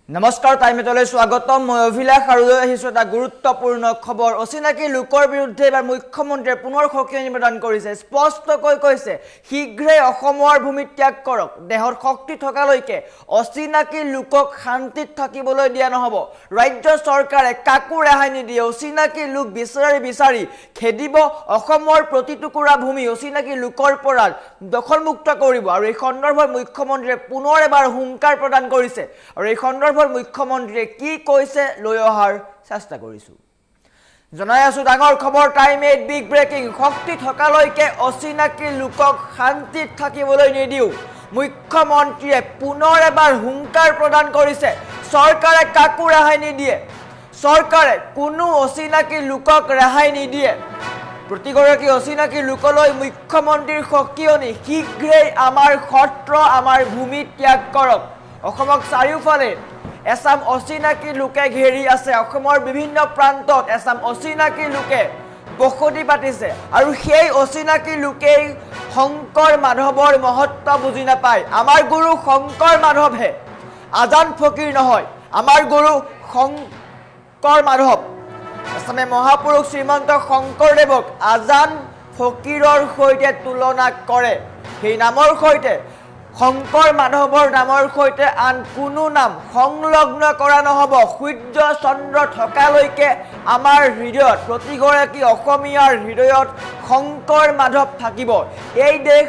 নমস্কাৰ টাইমেটলৈ স্বাগতম মই অভিলাষ আৰু আহিছো এটা গুৰুত্বপূৰ্ণ খবৰ অচিনাকি লোকৰ বিৰুদ্ধে এবাৰ মুখ্যমন্ত্ৰীয়ে পুনৰ সক্ৰিয় নিবেদন কৰিছে স্পষ্টকৈ কৈছে শীঘ্ৰে অসমৰ ভূমি ত্যাগ কৰক দেহৰ শক্তি থকালৈকে অচিনাকি লোকক শান্তিত থাকিবলৈ দিয়া নহব ৰাজ্য চৰকাৰে কাকো ৰেহাই নিদিয়ে অচিনাকি লোক বিচাৰি খেদিব অসমৰ প্ৰতিটুকুৰা ভূমি অচিনাকি লোকৰ পৰা দখলমুক্ত কৰিব আৰু এই সন্দৰ্ভত মুখ্যমন্ত্ৰীয়ে পুনৰ এবাৰ হুংকাৰ প্ৰদান কৰিছে আৰু এই মুখ্যমন্ত্ৰীয়ে কি কৈছে লৈ অহাৰ চেষ্টা কৰিছো জনাই আছো ডাঙৰ খবৰ টাইম 8 বিগ ব্ৰেকিং শক্তি থকালৈকে অচিনাকি লোকক শান্তিত থাকিবলৈ নিদিও মুখ্যমন্ত্ৰীয়ে পুনৰ এবাৰ হুংকাৰ প্ৰদান কৰিছে চৰকাৰে কাকো ৰেহাই নিদিয়ে চৰকাৰে কোনো অচিনাকি লোকক ৰেহাই নিদিয়ে প্ৰতিগৰাকী অচিনাকি লোকলৈ মুখ্যমন্ত্ৰীৰ সকিয়নি শীঘ্ৰেই আমাৰ সত্ৰ আমাৰ ভূমি ত্যাগ কৰক অসমক চাৰিওফালে এছাম অচিনাকি লোকে ঘেৰি আছে অসমৰ বিভিন্ন প্ৰান্তত এছাম অচিনাকি লোকে বসতি পাতিছে আৰু সেই অচিনাকি লোকেই শংকৰ মাধৱৰ মহত্ব বুজি নাপায় আমাৰ গুৰু শংকৰ মাধৱহে আজান ফকীৰ নহয় আমাৰ গুৰু শংকৰ মাধৱ এছামে মহাপুৰুষ শ্ৰীমন্ত শংকৰদেৱক আজান ফকীৰৰ সৈতে তুলনা কৰে সেই নামৰ সৈতে শংকৰ মাধৱৰ নামৰ সৈতে আন কোনো নাম সংলগ্ন কৰা নহব সূৰ্য চন্দ্ৰ থকালৈকে আমাৰ হৃদয়ত প্ৰতিগৰাকী অসমীয়াৰ হৃদয়ত শংকৰ মাধৱ থাকিব এই দেশ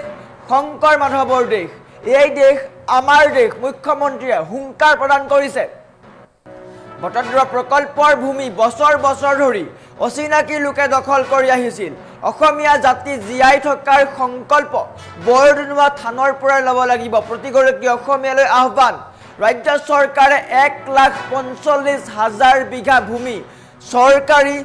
শংকৰ মাধৱৰ দেশ এই দেশ আমাৰ দেশ মুখ্যমন্ত্ৰীয়ে হুংকাৰ প্ৰদান কৰিছে বটদ্ৰ প্ৰকল্পৰ ভূমি বছৰ ধৰি অচিনাকি লোকে দখল কৰি আহিছিল অসমীয়া জাতি জীয়াই থকাৰ সংকল্প বৰদুনুৱা থানৰ পৰা ল'ব লাগিব প্ৰতিগৰাকী অসমীয়ালৈ আহ্বান ৰাজ্য চৰকাৰে 1,45,000 বিঘা ভূমি চৰকাৰী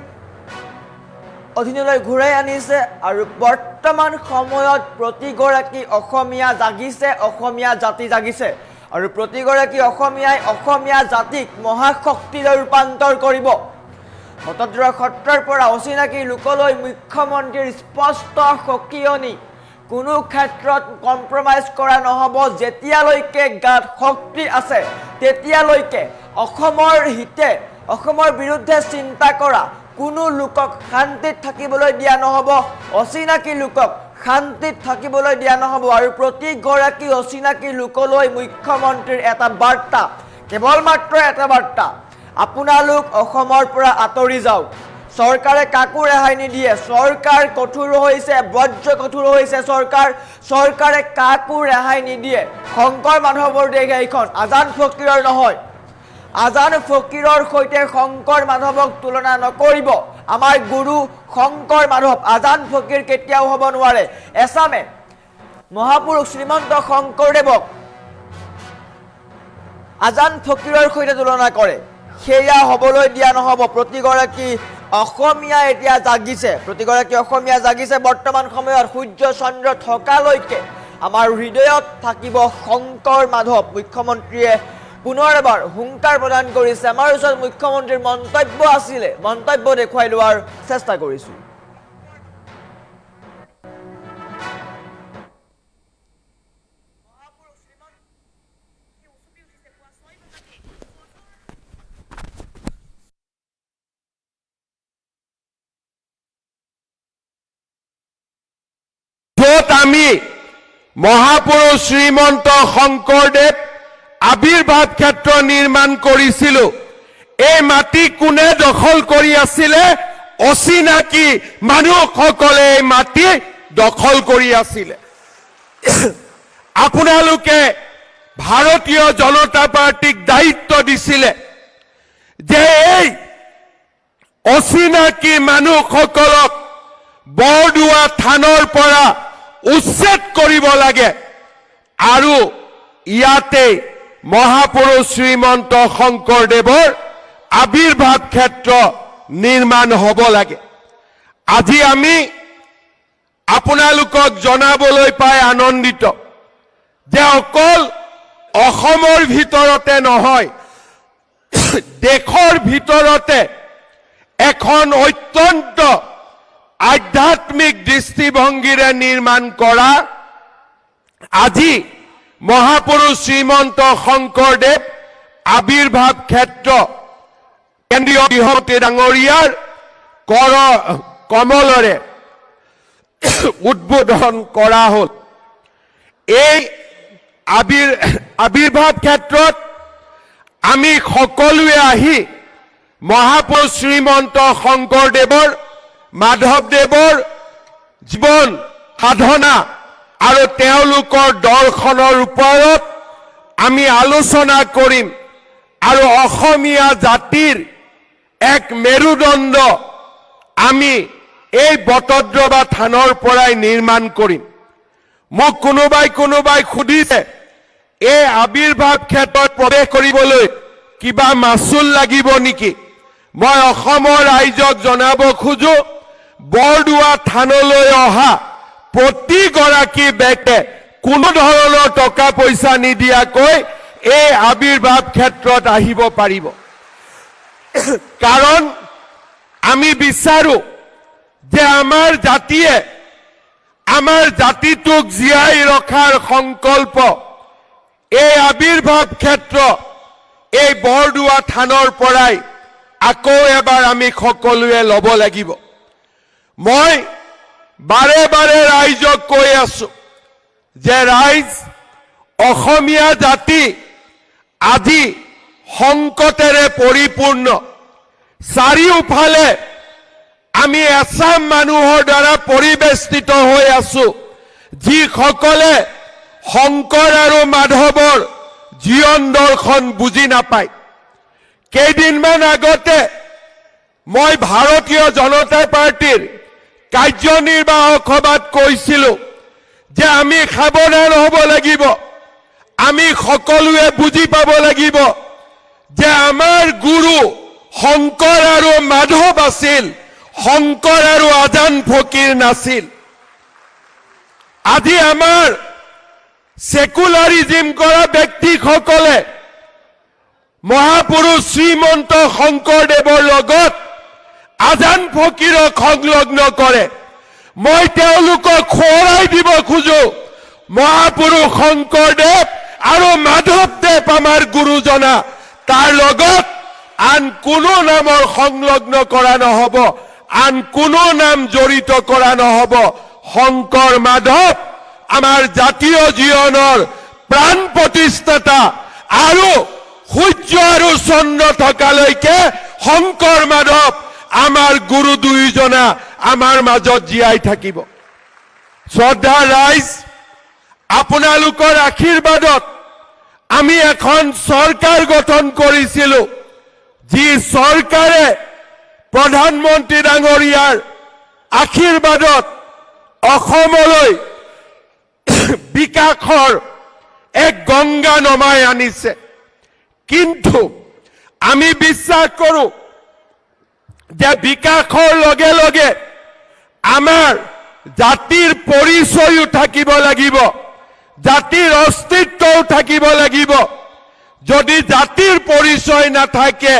অধীনলৈ ঘূৰাই আনিছে আৰু বৰ্তমান সময়ত প্ৰতিগৰাকী অসমীয়া জাগিছে অসমীয়া জাতি জাগিছে আৰু প্ৰতিগৰাকী অসমীয়াই অসমীয়া জাতিক মহাশক্তিলৈ ৰূপান্তৰ কৰিব বটদ্ৰ সত্ৰৰ পৰা অচিনাকি লোকলৈ মুখ্যমন্ত্ৰীৰ স্পষ্ট সকিয়নি কোনো ক্ষেত্ৰত কম্প্ৰমাইজ কৰা নহব যেতিয়ালৈকে গাত শক্তি আছে তেতিয়ালৈকে অসমৰ হিতে অসমৰ বিৰুদ্ধে চিন্তা কৰা কোনো লোকক শান্তিত থাকিবলৈ দিয়া নহব অচিনাকি লোকক শান্তিত থাকিবলৈ দিয়া নহব আৰু প্ৰতিগৰাকী অচিনাকি লোকলৈ মুখ্যমন্ত্ৰীৰ এটা বাৰ্তা কেৱল মাত্ৰ এটা বাৰ্তা আপোনালোক অসমৰ পৰা আঁতৰি যাওক চৰকাৰে কাকো ৰেহাই নিদিয়ে চৰকাৰ কঠোৰ হৈছে বজ্ৰ কঠোৰ হৈছে চৰকাৰে কাকো ৰেহাই নিদিয়ে শংকৰ মাধৱৰ দেশ এইখন আজান ফকীৰৰ নহয় আজান ফকীৰৰ সৈতে শংকৰ মাধৱক তুলনা নকৰিব আমাৰ গুৰু শংকৰ মাধৱ আজান ফকীৰ কেতিয়াও হ'ব নোৱাৰে এছামে মহাপুৰুষ শ্ৰীমন্ত শংকৰদেৱক আজান ফকীৰৰ সৈতে তুলনা কৰে সেয়া হ'বলৈ দিয়া নহব প্ৰতিগৰাকী অসমীয়া এতিয়া জাগিছে বৰ্তমান সময়ত সূৰ্য চন্দ্ৰ থকালৈকে আমাৰ হৃদয়ত থাকিব শংকৰ মাধৱ মুখ্যমন্ত্ৰীয়ে পুনৰ এবাৰ হুংকাৰ প্ৰদান কৰিছে আমাৰ ওচৰত মুখ্যমন্ত্ৰীৰ মন্তব্য আছিলে মন্তব্য দেখুৱাই লোৱাৰ চেষ্টা কৰিছো আমি মহাপুৰুষ শ্ৰীমন্ত শংকৰদেৱ আবিৰ্ভাৱ ক্ষেত্ৰ নিৰ্মাণ কৰিছিলো এই মাটি কোনে দখল কৰি আছিলে অচিনাকি মানুহসকলে এই মাটি দখল কৰি আছিলে আপোনালোকে ভাৰতীয় জনতা পাৰ্টিক দায়িত্ব দিছিলে যে এই অচিনাকি মানুহসকলক বৰদুৱা থানৰ পৰা উচ্ছেদ কৰিব লাগে আৰু ইয়াতে মহাপুৰুষ শ্ৰীমন্ত শংকৰদেৱৰ আবিৰ্ভাৱ ক্ষেত্ৰ নিৰ্মাণ হ'ব লাগে আজি আমি আপোনালোকক জনাবলৈ পাই আনন্দিত যে অকল অসমৰ ভিতৰতে নহয় দেশৰ ভিতৰতে এখন অত্যন্ত আধ্যাত্মিক দৃষ্টিভংগীৰে নিৰ্মাণ কৰা আজি মহাপুৰুষ শ্ৰীমন্ত শংকৰদেৱ আবিৰ্ভাৱ ক্ষেত্ৰ কেন্দ্ৰীয় গৃহমন্ত্ৰী ডাঙৰীয়াৰ কমলৰে উদ্বোধন কৰা হ'ল। এই আবিৰ্ভাৱ ক্ষেত্ৰত আমি সকলোৱে আহি মহাপুৰুষ শ্ৰীমন্ত শংকৰদেৱৰ মাধৱদেৱৰ জীৱন সাধনা আৰু তেওঁলোকৰ দৰ্শনৰ ওপৰত আমি আলোচনা কৰিম আৰু অসমীয়া জাতিৰ এক মেৰুদণ্ড আমি এই বটদ্ৰৱা থানৰ পৰাই নিৰ্মাণ কৰিম। মোক কোনোবাই সুধিছে এই আবিৰ্ভাৱ ক্ষেত্ৰত প্ৰৱেশ কৰিবলৈ কিবা মাচুল লাগিব নেকি? মই অসমৰ ৰাইজক জনাব খোজো বৰদোৱা থানলৈ অহা প্ৰতিগৰাকী ব্যক্তিয়ে কোনো ধৰণৰ টকা পইচা নিদিয়াকৈ এই আবিৰ্ভাৱ ক্ষেত্ৰত আহিব পাৰিব। কাৰণ আমি বিচাৰো যে আমাৰ জাতিয়ে আমাৰ জাতিটোক জীয়াই ৰখাৰ সংকল্প এই আবিৰ্ভাৱ ক্ষেত্ৰ এই বৰদোৱা থানৰ পৰাই আকৌ এবাৰ আমি সকলোৱে ল'ব লাগিব। মই বাৰে বাৰে ৰাইজক কৈ আছো যে ৰাইজ অসমীয়া জাতি আজি সংকটেৰে পৰিপূৰ্ণ। চাৰিওফালে আমি এচাম মানুহৰ দ্বাৰা পৰিবেষ্টিত হৈ আছো যিসকলে শংকৰ আৰু মাধৱৰ জীৱন দৰ্শন বুজি নাপায়। কেইদিনমান আগতে মই ভাৰতীয় জনতা পাৰ্টিৰ কাৰ্যনিৰ্বাহক সভাত কৈছিলো যে আমি সাৱধান হ'ব লাগিব। আমি সকলোৱে বুজি পাব লাগিব যে আমাৰ গুৰু শংকৰ আৰু মাধৱ আছিল, শংকৰ আৰু আজান ফকীৰ নাছিল। আজি আমাৰ সেকুলাৰিজিম কৰা ব্যক্তিসকলে মহাপুৰুষ শ্ৰীমন্ত শংকৰদেৱৰ লগত আজান ফকীৰক সংলগ্ন কৰে। মই তেওঁলোকক সোঁৱৰাই দিব খোজো মহাপুৰুষ শংকৰদেৱ আৰু মাধৱদেৱ আমাৰ গুৰুজনা, তাৰ লগত আন কোনো নামৰ সংলগ্ন কৰা নহব, আন কোনো নাম জড়িত কৰা নহব। শংকৰ মাধৱ আমাৰ জাতীয় জীৱনৰ প্ৰাণ প্ৰতিষ্ঠাতা আৰু সূৰ্য আৰু চন্দ্ৰ থকালৈকে শংকৰ মাধৱ আমাৰ গুৰু দুইজনা আমাৰ মাজত জীয়াই থাকিব। শ্ৰদ্ধা ৰাইজ, আপোনালোকৰ আশীৰ্বাদত আমি এখন চৰকাৰ গঠন কৰিছিলো, যি চৰকাৰে প্ৰধানমন্ত্ৰী ডাঙৰীয়াৰ আশীৰ্বাদত অসমলৈ বিকাশৰ এক গংগা নমাই আনিছে। কিন্তু আমি বিশ্বাস কৰো যে বিকাশৰ লগে লগে আমাৰ জাতিৰ পৰিচয়ও থাকিব লাগিব, জাতিৰ অস্তিত্বও থাকিব লাগিব। যদি জাতিৰ পৰিচয় নাথাকে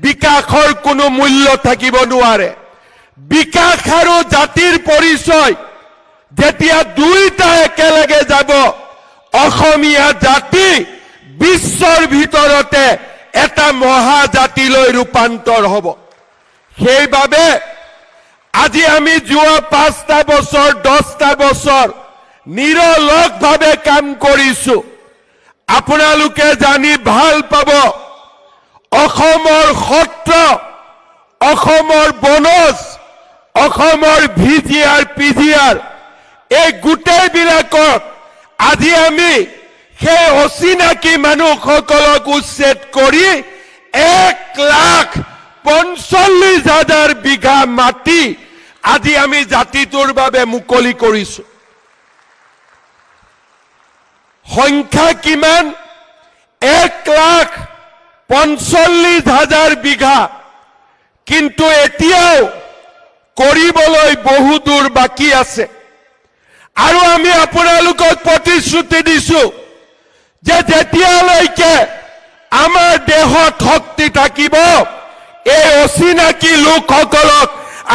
বিকাশৰ কোনো মূল্য থাকিব নোৱাৰে। বিকাশ আৰু জাতিৰ পৰিচয় যেতিয়া দুইটা একেলগে যাব, অসমীয়া জাতি বিশ্বৰ ভিতৰতে এটা মহাজাতিলৈ ৰূপান্তৰ হ'ব। সেইবাবে আজি আমি যোৱা 5টা বছৰ 10টা বছৰ নিৰলসভাৱে কাম কৰিছো। আপোনালোকে জানি ভাল পাব অসমৰ সত্ৰ, অসমৰ বনজ, অসমৰ ভিজিআৰ পিজিআৰ এই গোটেইবিলাকক আজি আমি সেই অচিনাকি মানুহসকলক উচ্ছেদ কৰি 1,45,000 বিঘা মাটি আজি আমি জাতিটোৰ বাবে মুকলি কৰিছো। সংখ্যা কিমান? 1,45,000 বিঘা। কিন্তু এতিয়াও কৰিবলৈ বহু দূৰ বাকী আছে। আৰু আমি আপোনালোকক প্ৰতিশ্ৰুতি দিছো যে যেতিয়ালৈকে আমাৰ দেহত শক্তি থাকিব, এই অচিনাকি লোকসকলক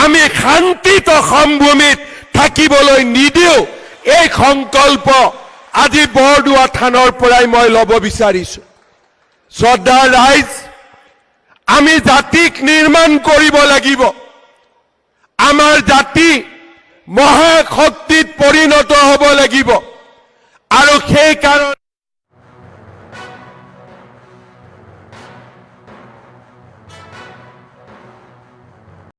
আমি শান্তিত অসমভূমিত থাকিবলৈ নিদিও। এই সংকল্প আজি বৰদোৱা থানৰ পৰাই মই ল'ব বিচাৰিছো। শ্ৰদ্ধা ৰাইজ, আমি জাতিক নিৰ্মাণ কৰিব লাগিব। আমাৰ জাতি মহাশক্তিত পৰিণত হ'ব লাগিব আৰু সেই কাৰণে